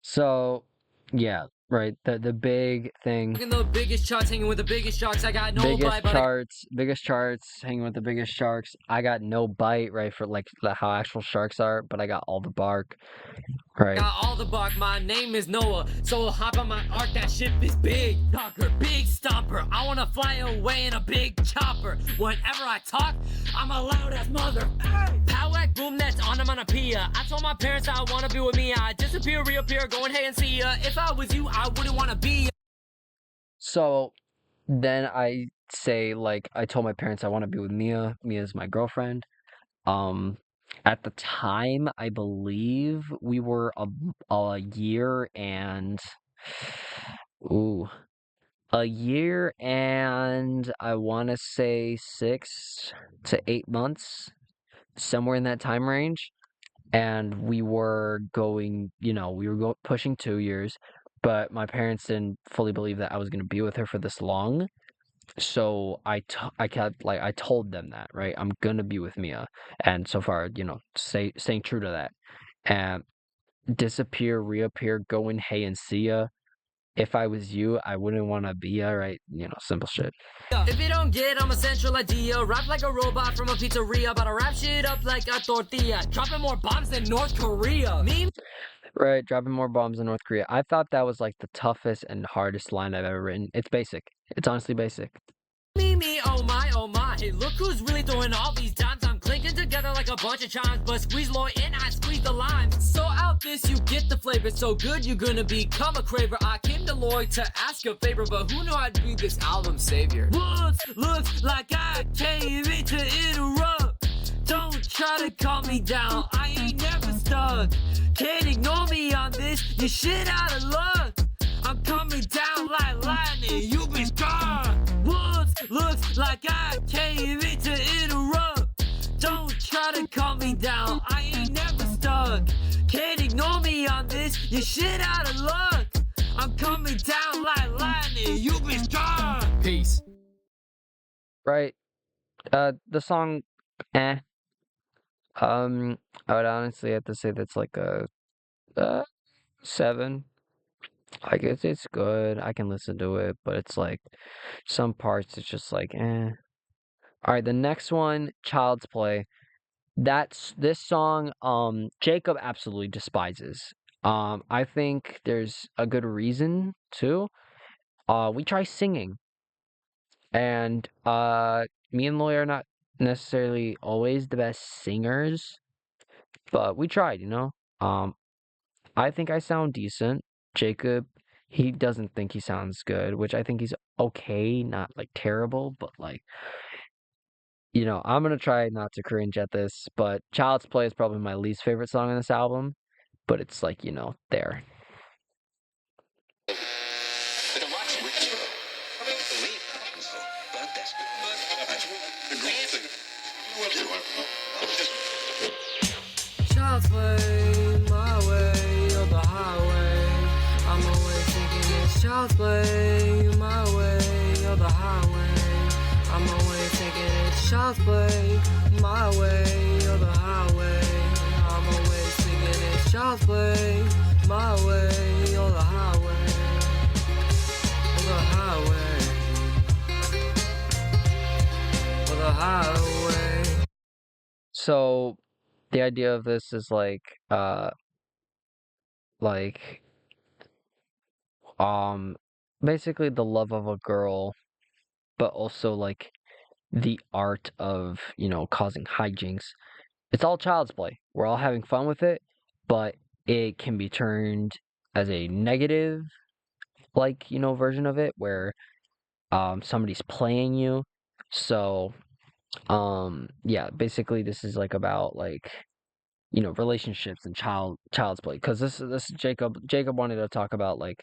So, yeah, right. The big thing. Talking the biggest charts, hanging with the biggest sharks. I got no bite, but Biggest charts, hanging with the biggest sharks. I got no bite, right, for like how actual sharks are, but I got all the bark, right? got all the bark. My name is Noah, so hop on my ark. That ship is big. Talker, big stomper. I wanna fly away in a big chopper. Whenever I talk, I'm a loud ass mother. Pow whack boom, that's onomatopoeia. I told my parents I wanna be with me. I disappear, reappear, going hey and see ya. If I was you, I wouldn't wanna be. So then I say, like, I told my parents I want to be with Mia. Mia's my girlfriend. At the time, I believe we were a year and ooh, a year and I want to say 6 to 8 months, somewhere in that time range. And we were going, pushing 2 years, but my parents didn't fully believe that I was going to be with her for this long. So I kept like I told them that, right? I'm gonna be with Mia, and so far, staying true to that. And disappear, reappear, go in, hey and see ya. If I was you, I wouldn't want to be ya, right? Simple shit. If you don't get, I'm a central idea. Rap like a robot from a pizzeria. About to wrap shit up like a tortilla. Dropping more bombs than North Korea. Me? Right, dropping more bombs in North Korea. I thought that was like the toughest and hardest line I've ever written. It's basic. It's honestly basic. Me, oh my, oh my. Hey, look who's really throwing all these dimes. I'm clinking together like a bunch of chimes. But squeeze Loye in, I squeeze the lime. So out this, you get the flavor. So good, you're gonna become a craver. I came to Loye to ask a favor, but who knew I'd be this album savior? Looks like I came in to interrupt. Don't try to calm me down, I ain't never stuck. Can't ignore me on this, you shit out of luck. I'm coming down like lightning, you been scarred. Looks like I came in to interrupt. Don't try to calm me down, I ain't never stuck. Can't ignore me on this, you shit out of luck. I'm coming down like lightning, you been scarred. Peace. Right. The song, eh. I would honestly have to say that's like a 7. I guess it's good. I can listen to it, but it's like some parts it's just like eh. All right, the next one, Child's Play. That's this song Jacob absolutely despises. I think there's a good reason too. We try singing, and me and Loye are not necessarily always the best singers, but we tried, I think I sound decent. Jacob, he doesn't think he sounds good, which I think he's okay, not like terrible, but like, I'm gonna try not to cringe at this, but Child's Play is probably my least favorite song on this album, but it's like, there. Child's play, my way, or the highway. I'm always thinking it's child's play, my way, or the highway. I'm always thinking it's child's play, my way, or the highway. I'm always thinking it's child's play, my way, or the highway, or the highway, or the highway. So the idea of this is like basically the love of a girl, but also like the art of, causing hijinks. It's all child's play. We're all having fun with it, but it can be turned as a negative, version of it where somebody's playing you. So, yeah, basically this is like about like, relationships and child's play. Because this Jacob wanted to talk about like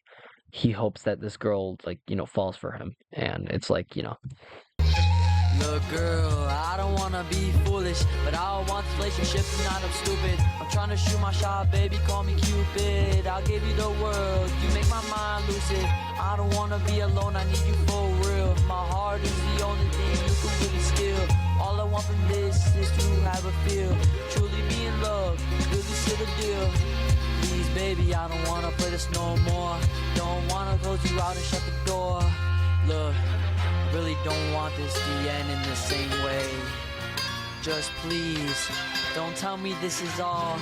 he hopes that this girl like, falls for him. And it's like, Look, girl, I don't wanna be foolish, but I want this relationship to not up stupid. I'm trying to shoot my shot, baby, call me Cupid. I'll give you the world, you make my mind lucid. I don't wanna be alone, I need you for real. My heart is the only thing you can really steal. All I want from this is to have a feel. Truly be in love, really seal the deal. Please, baby, I don't wanna play this no more. Don't wanna close you out and shut the door. Look, really don't want this to end in the same way. Just please, don't tell me this is all.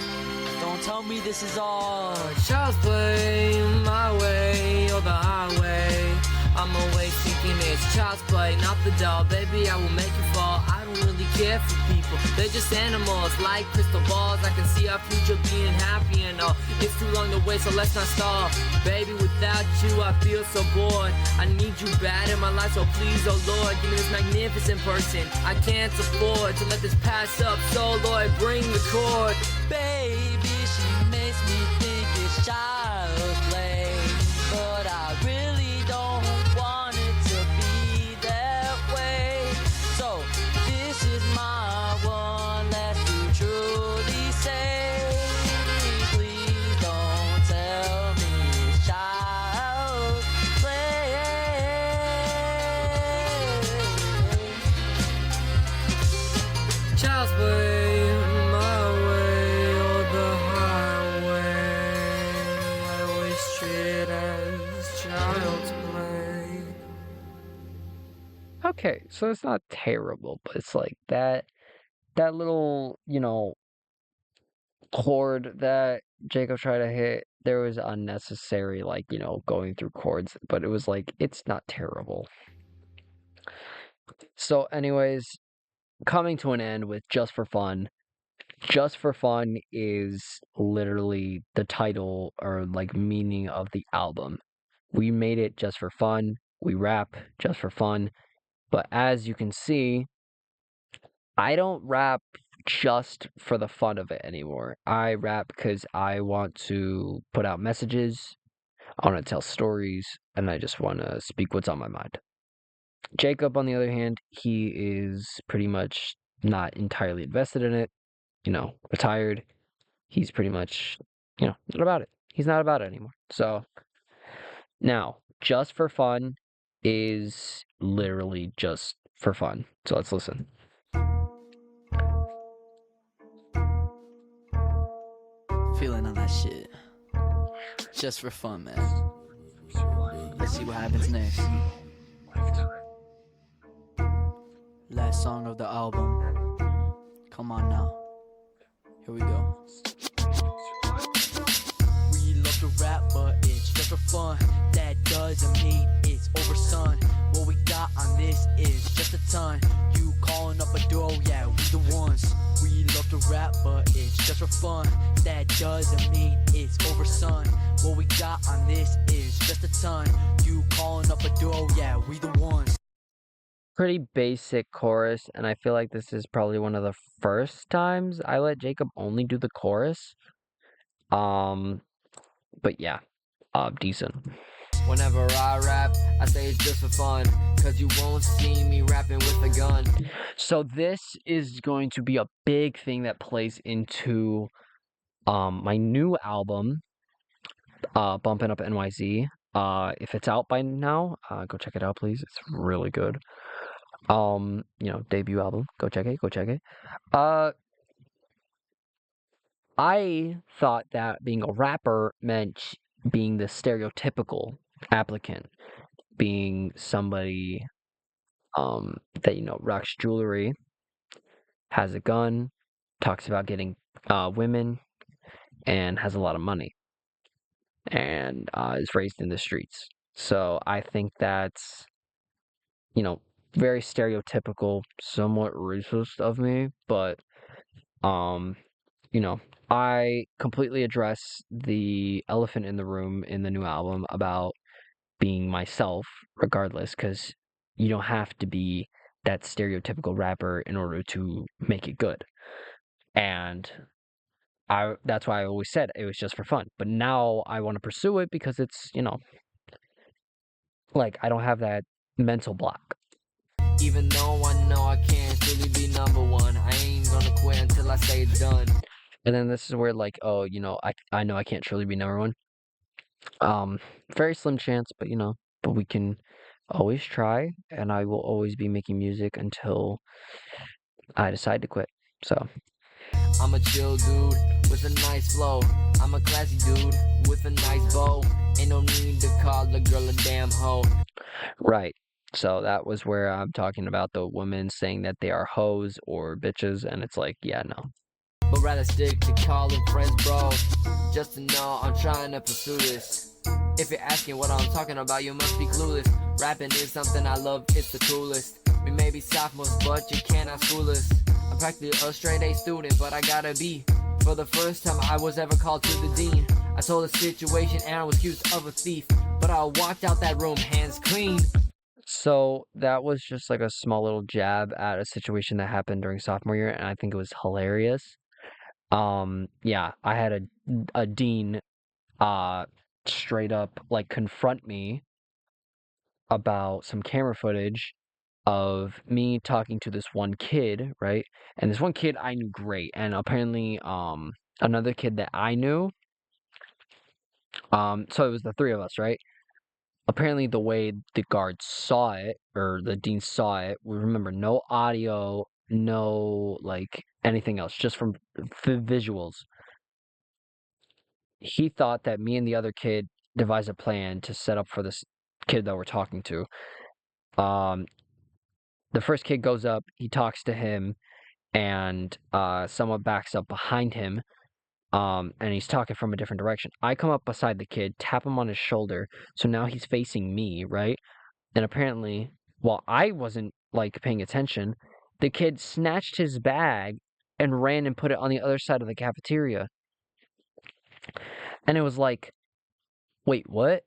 Don't tell me this is all. Child's play, my way, or the highway. I'm always thinking it's child's play, not the doll. Baby, I will make you fall. I don't really care for people, they're just animals, like crystal balls. I can see our future being happy and all. It's too long to wait, so let's not stall. Baby, without you, I feel so bored. I need you bad in my life, so please, oh Lord, give me this magnificent person. I can't afford to let this pass up, so Lord, bring the chord. Baby, she makes me think it's child's play, but I really don't want it to be that way. So this is my one last to truly say, please don't tell me it's child's play. Child's play, my way or the highway. I always treat it as child's play. Okay, so it's not terrible, but it's like that little, chord that Jacob tried to hit, there was unnecessary, like, going through chords, but it was like, it's not terrible. So, anyways, coming to an end with Just for Fun. Just for Fun is literally the title or like meaning of the album. We made it just for fun. We rap just for fun. But as you can see, I don't rap just for the fun of it anymore. I rap because I want to put out messages, I want to tell stories, and I just want to speak what's on my mind. Jacob, on the other hand, he is pretty much not entirely invested in it, retired. He's pretty much, not about it. He's not about it anymore. So now, Just for Fun is literally just for fun. So let's listen. Feeling on that shit. Just for fun, man. Let's see what happens next. Last song of the album. Come on now. Here we go. We love to rap, but it's just for fun. That doesn't mean it's over, son. What we got on this is just a ton. You calling up a duo, yeah, we the ones. We love to rap, but it's just for fun. That doesn't mean it's over, son. What we got on this is just a ton. You calling up a duo, yeah, we the ones. Pretty basic chorus, and I feel like this is probably one of the first times I let Jacob only do the chorus. But yeah, decent. Whenever I rap, I say it's just for fun, cause you won't see me rapping with a gun. So this is going to be a big thing that plays into my new album, Bumpin' Up NYZ. If it's out by now, go check it out, please. It's really good. Debut album. Go check it. I thought that being a rapper meant being the stereotypical applicant, being somebody that rocks jewelry, has a gun, talks about getting women, and has a lot of money, and is raised in the streets. So I think that's very stereotypical, somewhat racist of me, but I completely address the elephant in the room in the new album about being myself regardless, because you don't have to be that stereotypical rapper in order to make it good. And that's why I always said it was just for fun. But now I want to pursue it because it's, like I don't have that mental block. Even though I know I can't truly be number one, I ain't gonna quit until I say it's done. And then this is where like, oh, I know I can't truly be number one. Very slim chance, but we can always try, and I will always be making music until I decide to quit. So I'm a chill dude with a nice flow. I'm a classy dude with a nice bow. Ain't no need to call a girl a damn hoe. right. So that was where I'm talking about the women saying that they are hoes or bitches, and it's like, yeah, no. but rather stick to calling friends bro. Just to know I'm trying to pursue this. If you're asking what I'm talking about, you must be clueless. Rapping is something I love, it's the coolest. We may be sophomores, but you cannot school us. I'm practically a straight A student, but I gotta be. For the first time I was ever called to the dean, I told the situation and I was accused of a thief, but I walked out that room hands clean. So that was just like a small little jab at a situation that happened during sophomore year, and I think it was hilarious. Yeah, I had a dean straight up like confront me about some camera footage of me talking to this one kid, right? And this one kid I knew great, and apparently another kid that I knew, so it was the three of us, right? Apparently the way the guard saw it, or the dean saw it, we remember no audio, no like anything else, just from the visuals. He thought that me and the other kid devised a plan to set up for this kid that we're talking to. Um, the first kid goes up, he talks to him, and someone backs up behind him, and he's talking from a different direction. I come up beside the kid, tap him on his shoulder, so now he's facing me, right? And apparently, while I wasn't like paying attention, the kid snatched his bag and ran and put it on the other side of the cafeteria. And it was like, wait, what?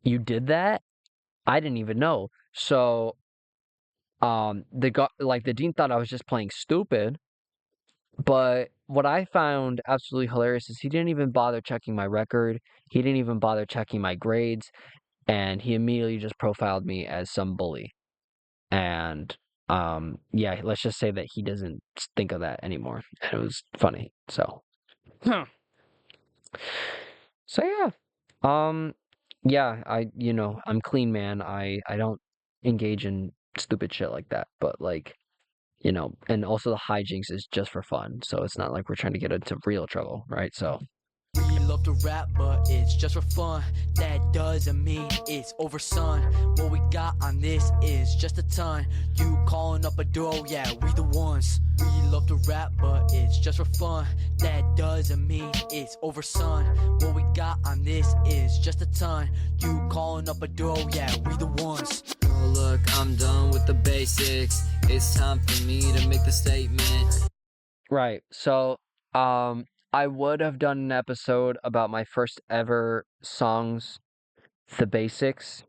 You did that? I didn't even know. So, the dean thought I was just playing stupid. But what I found absolutely hilarious is he didn't even bother checking my record. He didn't even bother checking my grades, and he immediately just profiled me as some bully. And yeah, let's just say that he doesn't think of that anymore. And it was funny. So, so yeah. Yeah, I'm clean, man. I don't engage in stupid shit like that. But like, and also the High Jinx is just for fun. So it's not like we're trying to get into real trouble, right? So We love to rap, but it's just for fun. That doesn't mean it's over, son. What we got on this is just a ton. You calling up a duo, yeah, we the ones. We love to rap, but it's just for fun. That doesn't mean it's over, son. What we got on this is just a ton. You calling up a duo, yeah, we the ones. Oh look, I'm done with the basics. It's time for me to make the statement. right. So I would have done an episode about my first ever songs, The Basics,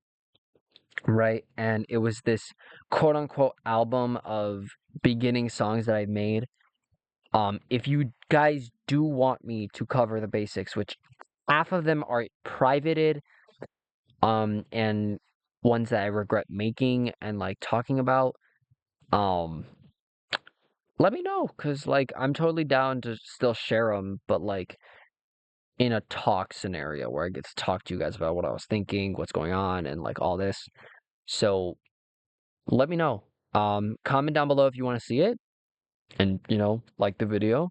right? And it was this quote unquote album of beginning songs that I made. If you guys do want me to cover the basics, which half of them are privated, and ones that I regret making and like talking about, um, let me know, cause like I'm totally down to still share them, but like in a talk scenario where I get to talk to you guys about what I was thinking, what's going on, and like all this. So let me know. Comment down below if you want to see it, and like the video.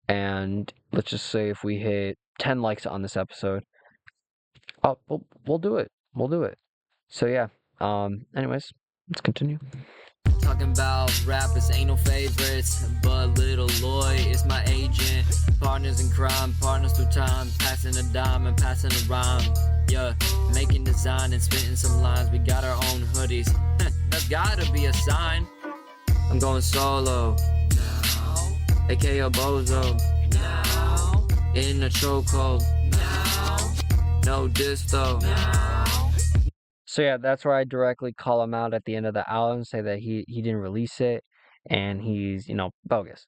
And let's just say if we hit 10 likes on this episode, oh, we'll do it. We'll do it. So yeah. Anyways, let's continue. Talking about rappers ain't no favorites, but Lil Loye is my agent. Partners in crime, partners through time, passing a dime and passing a rhyme. Yeah, making design and spitting some lines. We got our own hoodies. That's gotta be a sign. I'm going solo now, aka Bozo now, in a chokehold now, no diss though now. So yeah, that's where I directly call him out at the end of the album, say that he didn't release it and he's, bogus.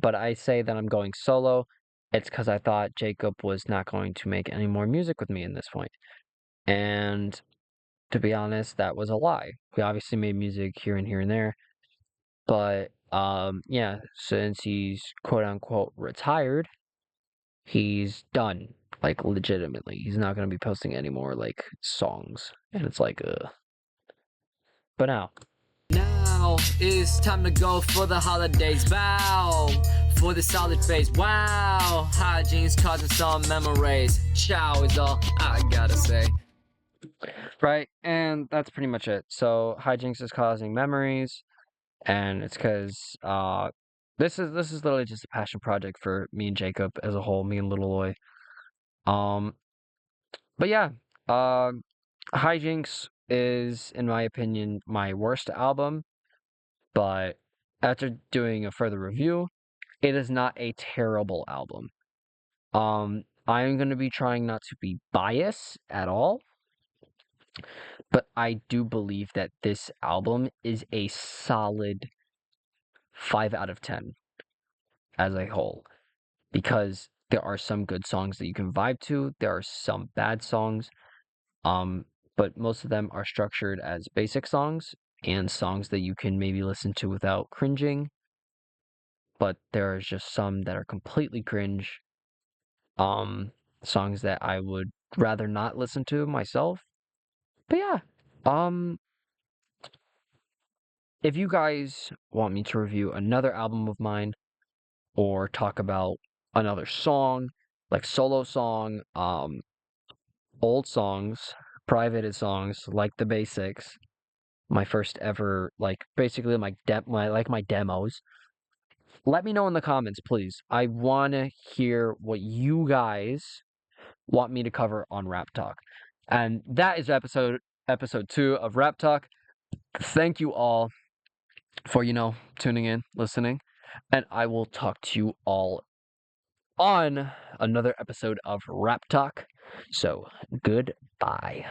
But I say that I'm going solo. It's because I thought Jacob was not going to make any more music with me in this point. And to be honest, that was a lie. We obviously made music here and there. But yeah, since he's quote unquote retired, he's done. Like legitimately. He's not gonna be posting any more like songs. And it's like But Now it's time to go for the holidays. Bow for the solid face. Wow, High Jinx causing some memories. Ciao is all I gotta say. right, and that's pretty much it. So High Jinx is causing memories, and it's because This is literally just a passion project for me and Jacob as a whole, me and Lil Loye. Um, but yeah, High Jinx is, in my opinion, my worst album. But after doing a further review, it is not a terrible album. I'm gonna be trying not to be biased at all, but I do believe that this album is a solid 5 out of 10 as a whole. Because there are some good songs that you can vibe to, there are some bad songs, but most of them are structured as basic songs and songs that you can maybe listen to without cringing, but there are just some that are completely cringe, songs that I would rather not listen to myself. But yeah, um, if you guys want me to review another album of mine or talk about another song, like solo song, old songs, privated songs, like the basics, my first ever, like basically my demos. Let me know in the comments, please. I want to hear what you guys want me to cover on Rap Talk. And that is episode 2 of Rap Talk. Thank you all for tuning in, listening, and I will talk to you all on another episode of Rap Talk. So, goodbye.